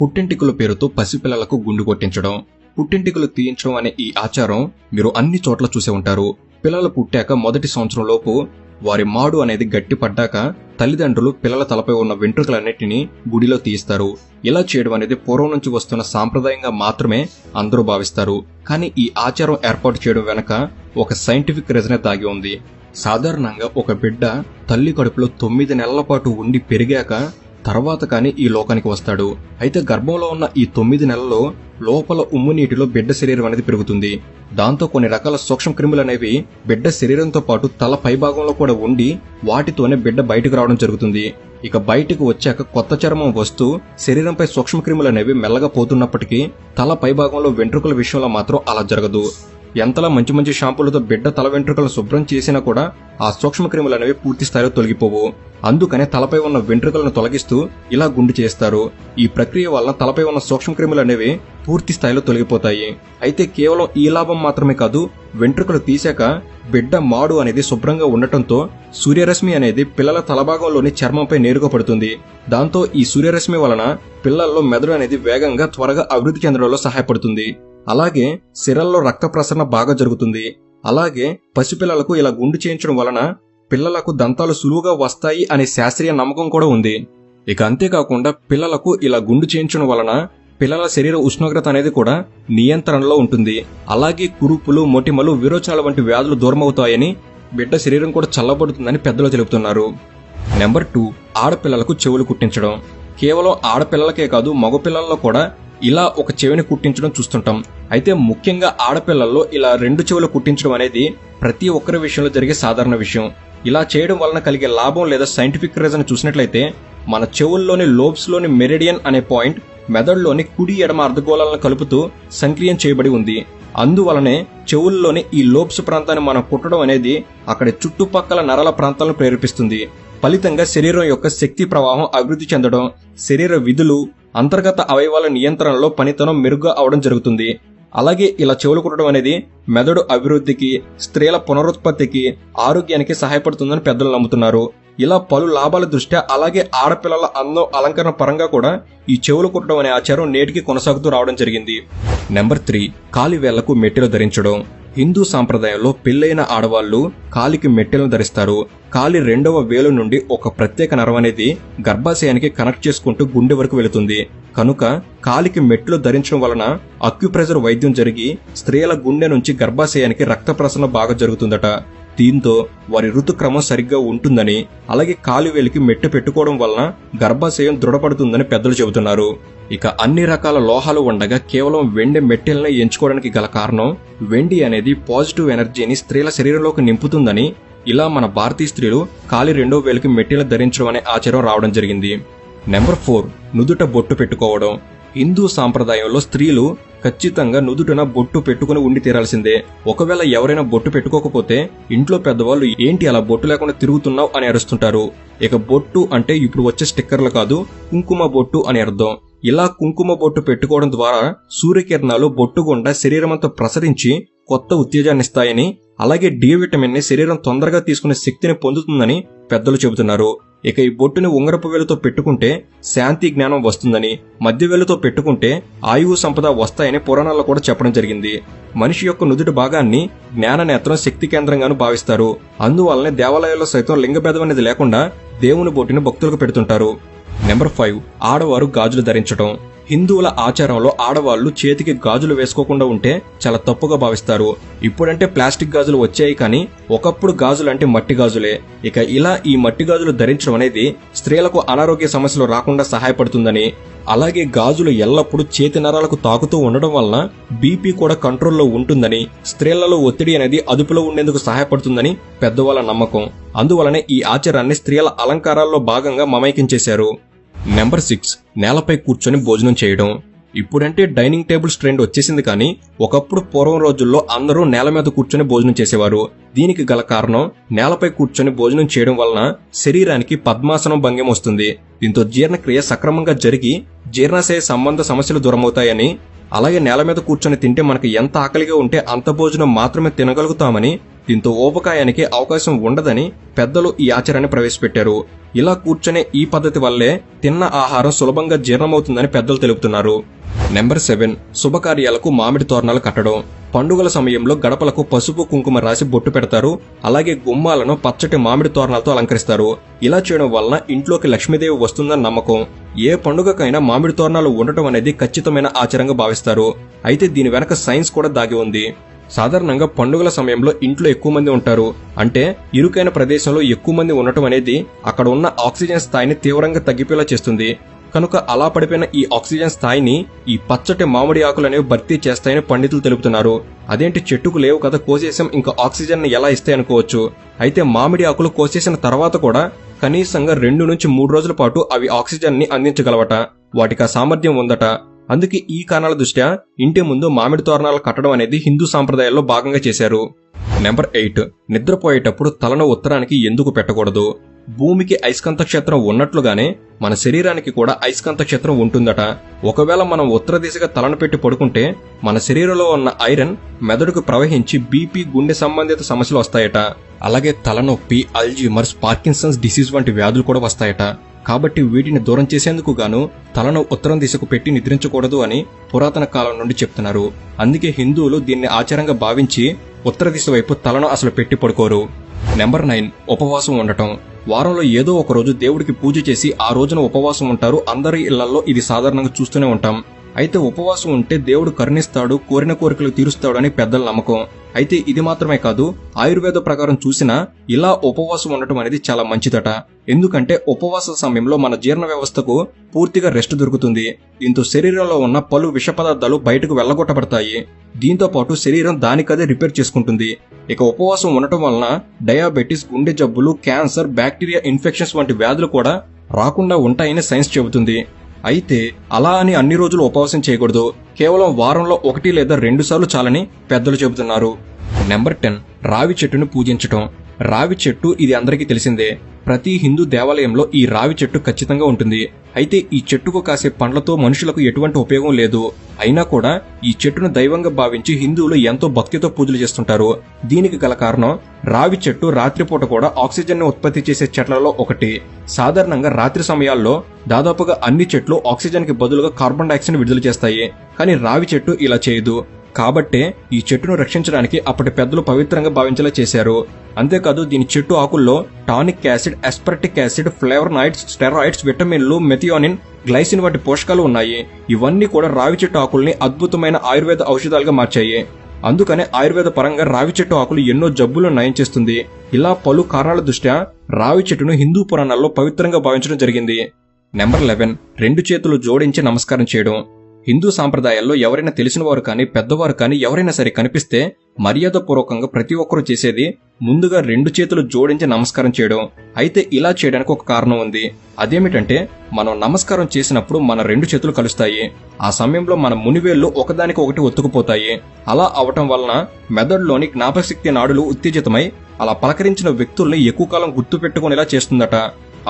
పుట్టింటికల పేరుతో పసిపిల్లలకు గుండు కొట్టించడం, పుట్టింటికలు తీయించడం అనే ఈ ఆచారం మీరు అన్ని చోట్ల చూసే ఉంటారు. పిల్లలు పుట్టాక మొదటి సంవత్సరం లోపు వారి మాడు అనేది గట్టి పడ్డాక తల్లిదండ్రులు పిల్లల తలపై ఉన్న వెంట్రుకలన్నిటినీ గుడిలో తీయిస్తారు. ఇలా చేయడం అనేది పూర్వం నుంచి వస్తున్న సాంప్రదాయంగా మాత్రమే అందరూ భావిస్తారు. కానీ ఈ ఆచారం ఏర్పాటు చేయడం వెనక ఒక సైంటిఫిక్ రీజనే దాగి ఉంది. సాధారణంగా ఒక బిడ్డ తల్లి కడుపులో 9 నెలల పాటు ఉండి పెరిగాక తర్వాత కానీ ఈ లోకానికి వస్తాడు. అయితే గర్భంలో ఉన్న ఈ 9 నెలల్లో లోపల ఉమ్ము నీటిలో బిడ్డ శరీరం అనేది పెరుగుతుంది. దాంతో కొన్ని రకాల సూక్ష్మ క్రిములు అనేవి బిడ్డ శరీరంతో పాటు తల పైభాగంలో కూడా ఉండి వాటితోనే బిడ్డ బయటకు రావడం జరుగుతుంది. ఇక బయటకు వచ్చాక కొత్త చర్మం వస్తూ శరీరంపై సూక్ష్మ క్రిములు అనేవి మెల్లగా పోతున్నప్పటికీ తల పైభాగంలో వెంట్రుకల విషయంలో మాత్రం అలా జరగదు. ఎంతలా మంచి మంచి షాంపూలతో బిడ్డ తల వెంట్రుకలను శుభ్రం చేసినా కూడా ఆ సూక్ష్మ క్రిములు అనేవి పూర్తి స్థాయిలో తొలగిపోవు. అందుకనే తలపై ఉన్న వెంట్రుకలను తొలగిస్తూ ఇలా గుండు చేస్తారు. ఈ ప్రక్రియ వలన తలపై ఉన్న సూక్ష్మ క్రిములు అనేవి పూర్తి స్థాయిలో తొలగిపోతాయి. అయితే కేవలం ఈ లాభం మాత్రమే కాదు, వెంట్రుకలు తీశాక బిడ్డ మాడు అనేది శుభ్రంగా ఉండటంతో సూర్యరశ్మి అనేది పిల్లల తలభాగంలోని చర్మంపై నేరుగా పడుతుంది. దాంతో ఈ సూర్యరశ్మి వలన పిల్లల్లో మెదడు అనేది వేగంగా త్వరగా అభివృద్ధి చెందడంలో సహాయపడుతుంది. అలాగే సిరల్లో రక్త ప్రసరణ బాగా జరుగుతుంది. అలాగే పసిపిల్లలకు ఇలా గుండు చేయించడం వలన పిల్లలకు దంతాలు సులువుగా వస్తాయి అనే శాస్త్రీయ నమ్మకం కూడా ఉంది. ఇక అంతేకాకుండా పిల్లలకు ఇలా గుండు చేయించడం వలన పిల్లల శరీర ఉష్ణోగ్రత అనేది కూడా నియంత్రణలో ఉంటుంది. అలాగే కురుపులు, మొటిమలు, విరోచనాల వంటి వ్యాధులు దూరమవుతాయని, బిడ్డ శరీరం కూడా చల్లబడుతుందని పెద్దలు తెలుపుతున్నారు. నెంబర్ 2, ఆడపిల్లలకు చెవులు కుట్టించడం. కేవలం ఆడపిల్లలకే కాదు, మగపిల్లల్లో కూడా ఇలా ఒక చెవిని కుట్టించడం చూస్తుంటాం. అయితే ముఖ్యంగా ఆడపిల్లల్లో ఇలా 2 చెవులు కుట్టించడం అనేది ప్రతి ఒక్కరి విషయంలో జరిగే సాధారణ విషయం. ఇలా చేయడం వలన కలిగే లాభం లేదా సైంటిఫిక్ రీజన్ చూసినట్లయితే మన చెవుల్లోని లోబ్స్ లోని మెరిడియన్ అనే పాయింట్ మెదడులోని కుడి ఎడమ అర్ధగోళాలను కలుపుతూ సంక్రియం చేయబడి ఉంది. అందువలనే చెవుల్లోని ఈ లోబ్స్ ప్రాంతాన్ని మనం కుట్టడం అనేది అక్కడి చుట్టుపక్కల నరాల ప్రాంతాలను ప్రేరేపిస్తుంది. ఫలితంగా శరీరం యొక్క శక్తి ప్రవాహం అభివృద్ధి చెందడం, శరీర విధులు, అంతర్గత అవయవాల నియంత్రణలో పనితనం మెరుగ్గా అవడం జరుగుతుంది. అలాగే ఇలా చెవులు కుట్టడం అనేది మెదడు అభివృద్ధికి, స్త్రీల పునరుత్పత్తికి, ఆరోగ్యానికి సహాయపడుతుందని పెద్దలు నమ్ముతున్నారు. ఇలా పలు లాభాల దృష్ట్యా అలాగే ఆడపిల్లల అందం, అలంకరణ పరంగా కూడా ఈ చెవులు కుట్టడం అనే ఆచారం నేటికి కొనసాగుతూ రావడం జరిగింది. నెంబర్ 3, కాలి వేళ్లకు మెట్టెలు ధరించడం. హిందూ సాంప్రదాయంలో పెళ్లైన ఆడవాళ్లు కాలికి మెట్టెలను ధరిస్తారు. కాలి 2వ వేలు నుండి ఒక ప్రత్యేక నరం అనేది గర్భాశయానికి కనెక్ట్ చేసుకుంటూ గుండె వరకు వెళుతుంది. కనుక కాలికి మెట్లు ధరించడం వలన అక్యుప్రెషర్ వైద్యం జరిగి స్త్రీల గుండె నుంచి గర్భాశయానికి రక్త ప్రసరణ బాగా జరుగుతుందట. దీంతో వారి ఋతుక్రమం సరిగ్గా ఉంటుందని, అలాగే కాలివేలికి మెట్టు పెట్టుకోవడం వలన గర్భాశయం దృఢపడుతుందని పెద్దలు చెబుతున్నారు. ఇక అన్ని రకాల లోహాలు ఉండగా కేవలం వెండి మెట్టెల్ని ఎంచుకోవడానికి గల కారణం, వెండి అనేది పాజిటివ్ ఎనర్జీని స్త్రీల శరీరంలోకి నింపుతుందని, ఇలా మన భారతీయ స్త్రీలు కాలి 2వ వేలుకి మెట్టెలు ధరించడం అనే ఆచారం రావడం జరిగింది. నెంబర్ 4, నుదుట బొట్టు పెట్టుకోవడం. హిందూ సాంప్రదాయంలో స్త్రీలు ఖచ్చితంగా నుదుటన బొట్టు పెట్టుకుని ఉండి తీరాల్సిందే. ఒకవేళ ఎవరైనా బొట్టు పెట్టుకోకపోతే ఇంట్లో పెద్దవాళ్ళు ఏంటి అలా బొట్టు లేకుండా తిరుగుతున్నావు అని అరుస్తుంటారు. ఇక బొట్టు అంటే ఇప్పుడు వచ్చే స్టిక్కర్లు కాదు, కుంకుమ బొట్టు అని అర్థం. ఇలా కుంకుమ బొట్టు పెట్టుకోవడం ద్వారా సూర్యకిరణాలు బొట్టు గుండా శరీరమంతా ప్రసరించి కొత్త ఉత్తేజాన్నిస్తాయని, అలాగే డి విటమిన్ ని శరీరం తొందరగా తీసుకునే శక్తిని పొందుతుందని పెద్దలు చెబుతున్నారు. ఇక ఈ బొట్టుని ఉంగరపు వేలుతో పెట్టుకుంటే శాంతి, జ్ఞానం వస్తుందని, మధ్య వేలుతో పెట్టుకుంటే ఆయువు, సంపద వస్తాయని పురాణాల్లో కూడా చెప్పడం జరిగింది. మనిషి యొక్క నుదుటి భాగాన్ని జ్ఞాన నేత్రం, శక్తి కేంద్రంగాను భావిస్తారు. అందువల్లనే దేవాలయాల్లో సైతం లింగభేదం అనేది లేకుండా దేవుని బొట్టుని భక్తులకు పెడుతుంటారు. నెంబర్ 5, ఆడవారు గాజులు ధరించడం. హిందువుల ఆచారంలో ఆడవాళ్లు చేతికి గాజులు వేసుకోకుండా ఉంటే చాలా తప్పుగా భావిస్తారు. ఇప్పుడంటే ప్లాస్టిక్ గాజులు వచ్చాయి, కానీ ఒకప్పుడు గాజులు అంటే మట్టి గాజులే. ఇక ఇలా ఈ మట్టి గాజులు ధరించడం అనేది స్త్రీలకు అనారోగ్య సమస్యలు రాకుండా సహాయపడుతుందని, అలాగే గాజులు ఎల్లప్పుడూ చేతి నరాలకు తాకుతూ ఉండడం వలన బీపీ కూడా కంట్రోల్లో ఉంటుందని, స్త్రీలలో ఒత్తిడి అనేది అదుపులో ఉండేందుకు సహాయపడుతుందని పెద్దవాళ్ళ నమ్మకం. అందువలనే ఈ ఆచారాన్ని స్త్రీల అలంకారాల్లో భాగంగా మమైకించేశారు. నెంబర్ 6, నేలపై కూర్చొని భోజనం చేయడం. ఇప్పుడంటే డైనింగ్ టేబుల్స్ ట్రెండ్ వచ్చేసింది, కానీ ఒకప్పుడు పూర్వం రోజుల్లో అందరూ నేల మీద కూర్చొని భోజనం చేసేవారు. దీనికి గల కారణం, నేలపై కూర్చొని భోజనం చేయడం వలన శరీరానికి పద్మాసనం భంగిమ వస్తుంది. దీంతో జీర్ణక్రియ సక్రమంగా జరిగి జీర్ణాశయ సంబంధ సమస్యలు దూరమవుతాయని, అలాగే నేల మీద కూర్చొని తింటే మనకు ఎంత ఆకలిగా ఉంటే అంత భోజనం మాత్రమే తినగలుగుతామని దీంతో ఊబకాయానికి అవకాశం ఉండదని పెద్దలు ఈ ఆచారాన్ని ప్రవేశపెట్టారు. ఇలా కూర్చునే ఈ పద్ధతి వల్లే తిన్న ఆహారం సులభంగా జీర్ణమవుతుందని పెద్దలు తెలుపుతున్నారు. నెంబర్ 7, శుభకార్యాలకు మామిడి తోరణాలు కట్టడం. పండుగల సమయంలో గడపలకు పసుపు కుంకుమ రాసి బొట్టు పెడతారు. అలాగే గుమ్మాలను పచ్చటి మామిడి తోరణాలతో అలంకరిస్తారు. ఇలా చేయడం వలన ఇంట్లోకి లక్ష్మీదేవి వస్తుందని నమ్మకం. ఏ పండుగకైనా మామిడి తోరణాలు ఉండటం అనేది ఖచ్చితమైన ఆచారంగా భావిస్తారు. అయితే దీని వెనక సైన్స్ కూడా దాగి ఉంది. సాధారణంగా పండుగల సమయంలో ఇంట్లో ఎక్కువ మంది ఉంటారు. అంటే ఇరుకైన ప్రదేశంలో ఎక్కువ మంది ఉండటం అనేది అక్కడ ఉన్న ఆక్సిజన్ స్థాయిని తీవ్రంగా తగ్గిపోయేలా చేస్తుంది. కనుక అలా పడిపోయిన ఈ ఆక్సిజన్ స్థాయిని ఈ పచ్చటి మామిడి ఆకులు అనేవి భర్తీ చేస్తాయని పండితులు తెలుపుతున్నారు. అదేంటి, చెట్టుకు లేవు కదా, కోసేసం ఇంకా ఆక్సిజన్ ని ఎలా ఇస్తాయి అనుకోవచ్చు. అయితే మామిడి ఆకులు కోసేసిన తర్వాత కూడా కనీసంగా 2 నుంచి 3 రోజుల పాటు అవి ఆక్సిజన్ ని అందించగలవట. వాటికి ఆ సామర్థ్యం ఉందట. అందుకే ఈ కారణాల దృష్ట్యా ఇంటి ముందు మామిడి తోరణాలు కట్టడం అనేది హిందూ సాంప్రదాయాల్లో భాగంగా చేశారు. నెంబర్ 8, నిద్రపోయేటప్పుడు తలను ఉత్తరానికి ఎందుకు పెట్టకూడదు? భూమికి అయస్కాంత క్షేత్రం ఉన్నట్లుగానే మన శరీరానికి కూడా అయస్కాంత క్షేత్రం ఉంటుందట. ఒకవేళ మనం ఉత్తర దిశగా తలను పెట్టి పడుకుంటే మన శరీరంలో ఉన్న ఐరన్ మెదడుకు ప్రవహించి బీపీ, గుండె సంబంధిత సమస్యలు వస్తాయట. అలాగే తలనొప్పి, అల్జీమర్స్, పార్కిన్సన్స్ డిసీజ్ వంటి వ్యాధులు కూడా వస్తాయట. కాబట్టి వీటిని దూరం చేసేందుకు గాను తలను ఉత్తరం దిశకు పెట్టి నిద్రించకూడదు అని పురాతన కాలం నుండి చెప్తున్నారు. అందుకే హిందువులు దీన్ని ఆచారంగా భావించి ఉత్తర దిశ వైపు తలను అసలు పెట్టి పడుకోరు. నెంబర్ 9, ఉపవాసం ఉండటం. వారంలో ఏదో ఒక రోజు దేవుడికి పూజ చేసి ఆ రోజున ఉపవాసం ఉంటారు. అందరి ఇళ్లలో ఇది సాధారణంగా చూస్తూనే ఉంటాం. అయితే ఉపవాసం ఉంటే దేవుడు కరుణిస్తాడు, కోరిన కోరికలు తీరుస్తాడు అని పెద్దల నమ్మకం. అయితే ఇది మాత్రమే కాదు, ఆయుర్వేద ప్రకారం చూసినా ఇలా ఉపవాసం ఉండటం అనేది చాలా మంచిదట. ఎందుకంటే ఉపవాస సమయంలో మన జీర్ణ వ్యవస్థకు పూర్తిగా రెస్ట్ దొరుకుతుంది. దీంతో శరీరంలో ఉన్న పలు విష పదార్థాలు బయటకు వెళ్లగొట్టబడతాయి. దీంతో పాటు శరీరం దానికదే రిపేర్ చేసుకుంటుంది. ఇక ఉపవాసం ఉండటం వలన డయాబెటిస్, గుండె జబ్బులు, క్యాన్సర్, బ్యాక్టీరియా ఇన్ఫెక్షన్స్ వంటి వ్యాధులు కూడా రాకుండా ఉంటాయని సైన్స్ చెబుతుంది. అయితే అలా అని అన్ని రోజులు ఉపవాసం చేయకూడదు. కేవలం వారంలో 1 లేదా 2 సార్లు చాలని పెద్దలు చెబుతున్నారు. నెంబర్ 10, రావి చెట్టును పూజించటం. రావి చెట్టు ఇది అందరికీ తెలిసిందే. ప్రతి హిందూ దేవాలయంలో ఈ రావి చెట్టు ఖచ్చితంగా ఉంటుంది. అయితే ఈ చెట్టుకు కాసే పండ్లతో మనుషులకు ఎటువంటి ఉపయోగం లేదు. అయినా కూడా ఈ చెట్టును దైవంగా భావించి హిందువులు ఎంతో భక్తితో పూజలు చేస్తుంటారు. దీనికి గల కారణం, రావి చెట్టు రాత్రిపూట కూడా ఆక్సిజన్ ని ఉత్పత్తి చేసే చెట్లలో ఒకటి. సాధారణంగా రాత్రి సమయాల్లో దాదాపుగా అన్ని చెట్లు ఆక్సిజన్ కి బదులుగా కార్బన్ డైఆక్సైడ్ విడుదల చేస్తాయి. కానీ రావి చెట్టు ఇలా చేయదు. కాబట్టే ఈ చెట్టును రక్షించడానికి అప్పటి పెద్దలు పవిత్రంగా భావించేలా చేశారు. అంతేకాదు దీని చెట్టు ఆకుల్లో tannic acid, aspartic acid, flavonoids, steroids, విటమిన్లు, మెథియోనిన్, గ్లైసిన్ వంటి పోషకాలు ఉన్నాయి. ఇవన్నీ కూడా రావి చెట్టు ఆకుల్ని అద్భుతమైన ఆయుర్వేద ఔషధాలుగా మార్చాయి. అందుకనే ఆయుర్వేద పరంగా రావి చెట్టు ఆకులు ఎన్నో జబ్బులను నయం చేస్తుంది. ఇలా పలు కారణాల దృష్ట్యా రావి చెట్టును హిందూ పురాణాల్లో పవిత్రంగా భావించడం జరిగింది. నెంబర్ 11, 2 చేతులు జోడించి నమస్కారం చేయడం. హిందూ సాంప్రదాయాల్లో ఎవరైనా తెలిసిన వారు కానీ పెద్దవారు కానీ ఎవరైనా సరే కనిపిస్తే మర్యాదపూర్వకంగా ప్రతి ఒక్కరూ చేసేది ముందుగా 2 చేతులు జోడించి నమస్కారం చేయడం. అయితే ఇలా చేయడానికి ఒక కారణం ఉంది. అదేమిటంటే మనం నమస్కారం చేసినప్పుడు మన 2 చేతులు కలుస్తాయి. ఆ సమయంలో మన మునివేళ్లు ఒకదానికి ఒకటి ఒత్తుకుపోతాయి. అలా అవటం వలన మెదడులోని జ్ఞాపకశక్తి నాడులు ఉత్తేజితమై అలా పలకరించిన వ్యక్తుల్ని ఎక్కువ కాలం గుర్తు పెట్టుకునేలా చేస్తుందట.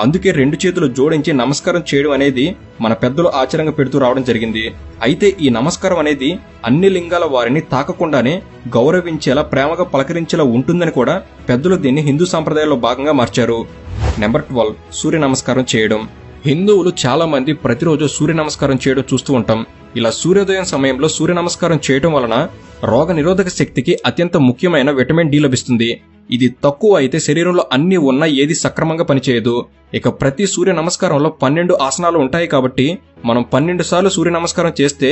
అందుకే 2 చేతులు జోడించి నమస్కారం చేయడం అనేది మన పెద్దలు ఆచారంగా పెడుతూ రావడం జరిగింది. అయితే ఈ నమస్కారం అనేది అన్ని లింగాల వారిని తాకకుండానే గౌరవించేలా, ప్రేమగా పలకరించేలా ఉంటుందని కూడా పెద్దలు దీన్ని హిందూ సాంప్రదాయాల్లో భాగంగా మార్చారు. నెంబర్ 12, సూర్య నమస్కారం చేయడం. హిందువులు చాలా మంది ప్రతిరోజు సూర్య నమస్కారం చేయడం చూస్తూ ఉంటాం. ఇలా సూర్యోదయం సమయంలో సూర్య నమస్కారం చేయడం వలన రోగ నిరోధక శక్తికి అత్యంత ముఖ్యమైన విటమిన్ డి లభిస్తుంది. ఇది తక్కువ అయితే శరీరంలో అన్ని ఉన్నా ఏది సక్రమంగా పనిచేయదు. ఇక ప్రతి సూర్య నమస్కారంలో 12 ఆసనాలు ఉంటాయి. కాబట్టి మనం 12 సార్లు సూర్య నమస్కారం చేస్తే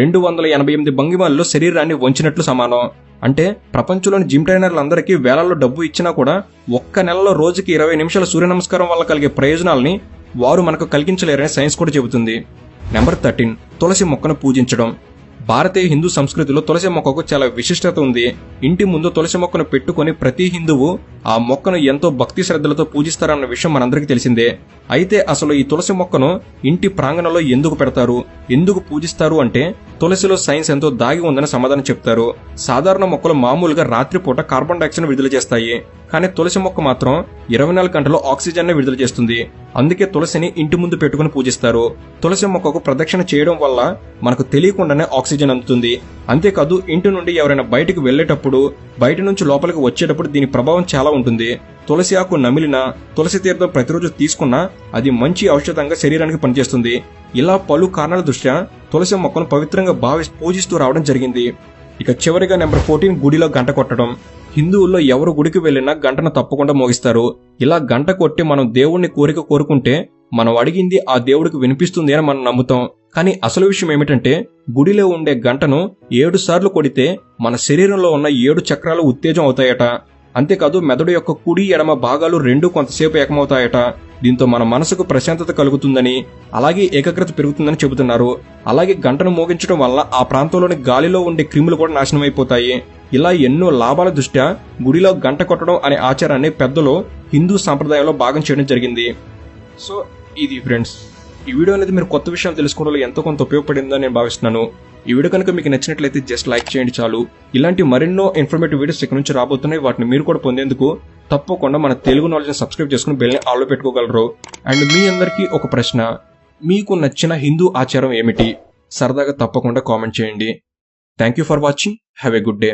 288 భంగిమల్లో శరీరాన్ని వంచినట్లు సమానం. అంటే ప్రపంచంలోని జిమ్ ట్రైనర్లందరికీ వేలల్లో డబ్బు ఇచ్చినా కూడా ఒక్క నెలలో రోజుకి 20 నిమిషాల సూర్య నమస్కారం వల్ల కలిగే ప్రయోజనాల్ని వారు మనకు కలిగించలేరని సైన్స్ కూడా చెబుతుంది. నెంబర్ 13, తులసి మొక్కను పూజించడం. భారతీయ హిందూ సంస్కృతిలో తులసి మొక్కకు చాలా విశిష్టత ఉంది. ఇంటి ముందు తులసి మొక్కను పెట్టుకుని ప్రతి హిందువు ఆ మొక్కను ఎంతో భక్తి శ్రద్ధలతో పూజిస్తారన్న విషయం మనందరికీ తెలిసిందే. అయితే అసలు ఈ తులసి మొక్కను ఇంటి ప్రాంగణంలో ఎందుకు పెడతారు, ఎందుకు పూజిస్తారు అంటే తులసిలో సైన్స్ ఎంతో దాగి ఉందని సమాధానం చెప్తారు. సాధారణ మొక్కలు మామూలుగా రాత్రిపూట కార్బన్ డైఆక్సైడ్ విడుదల చేస్తాయి. కానీ తులసి మొక్క మాత్రం 24 గంటలు ఆక్సిజన్ ని విడుదల చేస్తుంది. అందుకే తులసిని ఇంటి ముందు పెట్టుకుని పూజిస్తారు. తులసి మొక్కకు ప్రదక్షిణ చేయడం వల్ల మనకు తెలియకుండానే ఆక్సిజన్ ఆక్సిజన్ అందుతుంది. అంతేకాదు ఇంటి నుండి ఎవరైనా బయటకు వెళ్లేటప్పుడు, బయట నుంచి లోపలికి వచ్చేటప్పుడు దీని ప్రభావం చాలా ఉంటుంది. తులసి ఆకు నమిలినా, తులసి తీర్థం ప్రతిరోజు తీసుకున్నా అది మంచి ఔషధంగా శరీరానికి పనిచేస్తుంది. ఇలా పలు కారణాల దృష్ట్యా తులసి మొక్కను పవిత్రంగా పూజిస్తూ రావడం జరిగింది. ఇక చివరిగా నెంబర్ 14, గుడిలో గంట కొట్టడం. హిందువుల్లో ఎవరు గుడికి వెళ్లినా గంటను తప్పకుండా మోగిస్తారు. ఇలా గంట కొట్టి మనం దేవుణ్ణి కోరుకుంటే మనం అడిగింది ఆ దేవుడికి వినిపిస్తుంది అని మనం నమ్ముతాం. కానీ అసలు విషయం ఏమిటంటే గుడిలో ఉండే గంటను 7 సార్లు కొడితే మన శరీరంలో ఉన్న 7 చక్రాలు ఉత్తేజం అవుతాయట. అంతేకాదు మెదడు యొక్క కుడి ఎడమ భాగాలు 2 కొంతసేపు ఏకమవుతాయట. దీంతో మన మనసుకు ప్రశాంతత కలుగుతుందని, అలాగే ఏకాగ్రత పెరుగుతుందని చెబుతున్నారు. అలాగే గంటను మోగించడం వల్ల ఆ ప్రాంతంలోని గాలిలో ఉండే క్రిములు కూడా నాశనమైపోతాయి. ఇలా ఎన్నో లాభాల దృష్ట్యా గుడిలో గంట కొట్టడం అనే ఆచారాన్ని పెద్దలు హిందూ సాంప్రదాయంలో భాగం చేయడం జరిగింది. సో ఇది ఫ్రెండ్స్, ఈ వీడియో అనేది మీరు కొత్త విషయాలు తెలుసుకోవడంలో ఎంతో కొంత ఉపయోగపడిందని నేను భావిస్తున్నాను. ఈ వీడియో కనుక మీకు నచ్చినట్లయితే జస్ట్ లైక్ చేయండి చాలు. ఇలాంటి మరెన్నో ఇన్ఫర్మేటివ్ వీడియోస్ ఇక్కడ నుంచి రాబోతున్నాయి. వాటిని మీరు కూడా పొందేందుకు తప్పకుండా మన తెలుగు నాలెడ్జ్ సబ్స్క్రైబ్ చేసుకుని బెల్ని ఆల్లో పెట్టుకోగలరు. అండ్ మీ అందరికీ ఒక ప్రశ్న, మీకు నచ్చిన హిందూ ఆచారం ఏమిటి? సరదాగా తప్పకుండా కామెంట్ చేయండి. Thank you for watching. Have a good day.